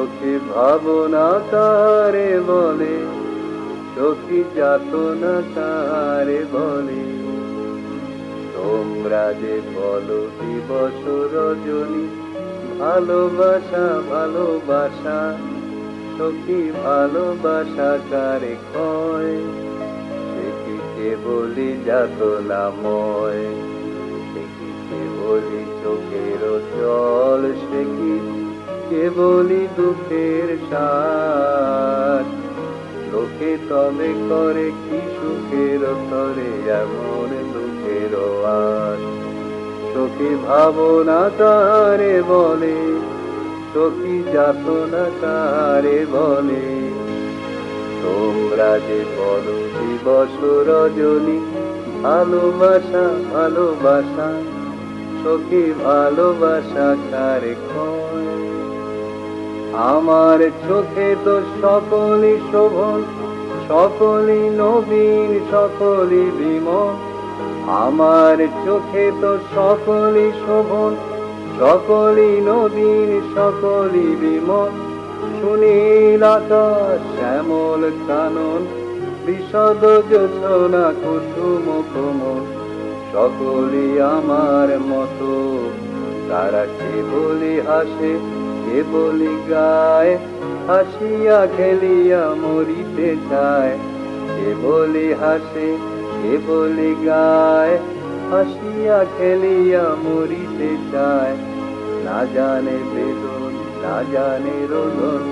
সখী ভাবনা কারে বলে, সখী যাতনা কারে বলে। তোমরা যে বলো দিবস রজনী, ভালোবাসা ভালোবাসা, সখী ভালোবাসা কারে কয়? সে কি কেবলি যাতনাময়, সে কি কেবলি চোখের জল, সে কি কেবলি দুঃখের সার। লোকে তবে করে কি সুখের তরে এমন দুঃখের আর। সখী ভাবনা কারে বলে, সখী যাতনা কারে বলে। তোমরা যে বলো দিবস রজনী, ভালোবাসা ভালোবাসা, সখী ভালোবাসা কারে কয়? আমার চোখে তো সকলই শোভন, সকলই নবীন, সকলই বিমল। আমার চোখে তো সকলই শোভন, সকলই নবীন, সকলই বিমল। সুনীল আকাশ শ্যামল কানন, বিশদ যোছনা কুসুম কোমল। সকলই আমার মতো, তারা কেবলি হাসে কেবলি গায়, হাসিয়া খেলিয়া মরিতে চায়। কেবলি হাসে কেবলি গায়, হাসিয়া খেলিয়া মরিতে চায়। না জানে বেদন, না জানে রোদন,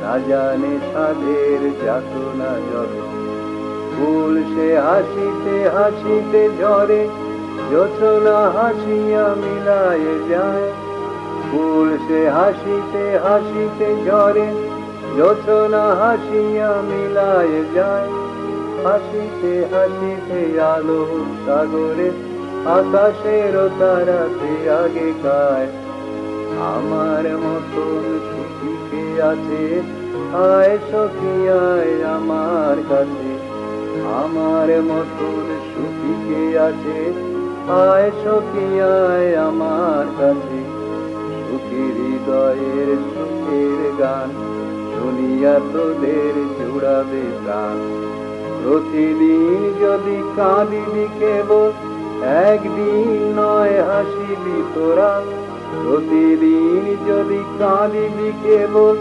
না জানে সাধের যাতনা যত। ফুল সে হাসিতে হাসিতে ঝরে, যোছনা হাসিয়া মিলায়ে যায়। ফুল সে হাসিতে হাসিতে ঝরে, যোছনা হাসিয়া মিলায়ে যায়। হাসিতে হাসিতে আলো সাগরে, আকাশের তারাতে আগে গায়। আমার মতন সুখী কে আছে, আয় সখী আয় আমার কাছে। আমার মতন সুখী কে আছে, আয় সখী আয় আমার কাছে। সুখী হৃদয়ের সুখের গান, শুনিয়া তোদের জুড়াবে প্রাণ। প্রতিদিন যদি কাঁদিবি কেবল, একদিন নয় হাসিবি তোরা। প্রতিদিন যদি কাঁদিবি কেবল,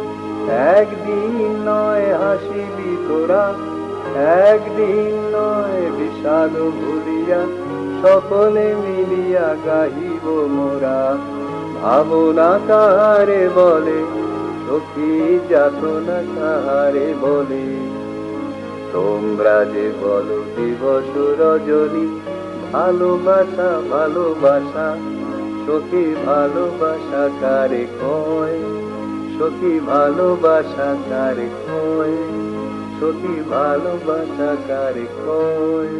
একদিন নয় হাসিবি তোরা। একদিন নয় বিষাদ ভুলিয়া, সকলে মিলিয়া গাহিব মোরা। ভাবনা কাহারে বলে, সখী যাতনা কাহারে বলে। তোমরা যে বলো দিবস রজনী, ভালোবাসা ভালোবাসা, সখী ভালোবাসা কারে কয়? সখী ভালোবাসা কারে কয়? সখী ভালোবাসা কারে কয়?